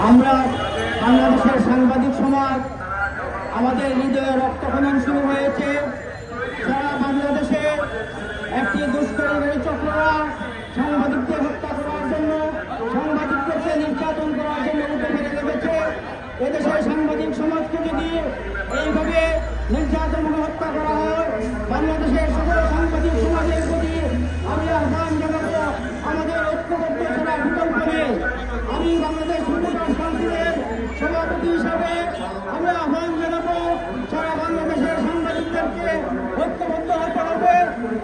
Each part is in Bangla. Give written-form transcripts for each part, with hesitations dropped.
আমরা বাংলাদেশের সাংবাদিক সমাজ আমাদের হৃদয়ে রক্তক্ষরণ শুরু হয়েছে। সারা বাংলাদেশে একটি দুষ্কৃতকারী চক্ররা সাংবাদিকদের হত্যা করার জন্য, সাংবাদিকদেরকে নির্যাতন করার জন্য উঠে ফেলে লেগেছে। এদেশের সাংবাদিক সমাজকে যদি এইভাবে নির্যাতন হত্যা করা হয়, বাংলাদেশের সকল সাংবাদিক সমাজের প্রতি আমি আহ্বান জানাবো, আমাদের ঐক্যবদ্ধ ছাড়া বিকল্প নেই। আমি বাংলাদেশ রিপোর্টার্স কাউন্সিলের সভাপতি হিসাবে আমি আহ্বান জানাবো, সারা বাংলাদেশের সাংবাদিকদেরকে ঐক্যবদ্ধ হতে হবে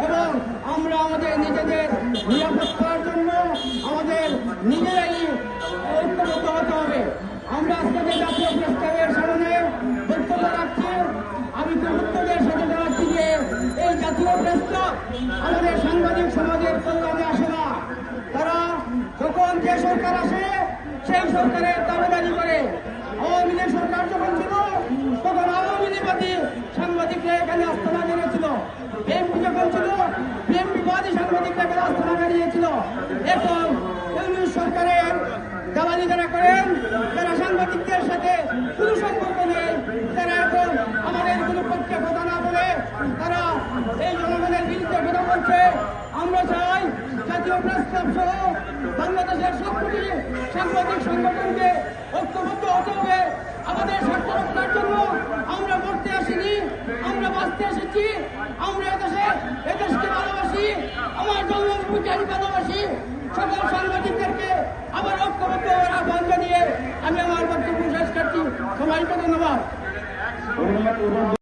এবং আমরা আমাদের নিজেদের নিরাপত্তার জন্য আমাদের নিজেরাই ঐক্যবদ্ধ হতে হবে। আমরা আজকে যে জাতীয় প্রেস ক্লাবের সামনে বক্তব্য রাখছি, আমি গুরুত্বের সাথে জানাচ্ছি যে এই জাতীয় প্রেস ক্লাব আমাদের সাংবাদিক সমাজের কল্যাণে আসে না। তারা যখন যে সরকার আসে সেই সরকারের দাবিদারি করে। আওয়ামী লীগ সরকার যখন ছিল তখন আওয়ামী লীগবাদী সাংবাদিকরা এখানে আস্তানা গড়িয়েছিল। বিএনপি যখন ছিল বিএনপিবাদী সাংবাদিকরা এখানে আস্তানা গড়িয়েছিল। এখন ইউনিট সরকারের দালালি যারা করেন, যারা সাংবাদিকদের সাথে কোনো সম্পর্ক নেই, তারা এখন আমাদের কোনো পক্ষে কথা না বলে তারা এই জনগণের বিরুদ্ধে কথা বলছে। আমরা চাই জাতীয় প্রেস ক্লাব সহ বাংলাদেশের সবকটি সাংবাদিক সংগঠনকে ঐক্যবদ্ধ হতে হবে। আমাদের স্বার্থ রক্ষার জন্য আমরা মরতে আসিনি, আমরা বাঁচতে এসেছি। আমরা এদেশকে ভালোবাসি, আমার জন্মভূমিকে আমি ভালোবাসি। সকল সাংবাদিকদেরকে আবার ঐক্যবদ্ধ হওয়ার আহ্বান জানিয়ে আমি আমার বক্তব্য শেষ করছি। সবাইকে ধন্যবাদ।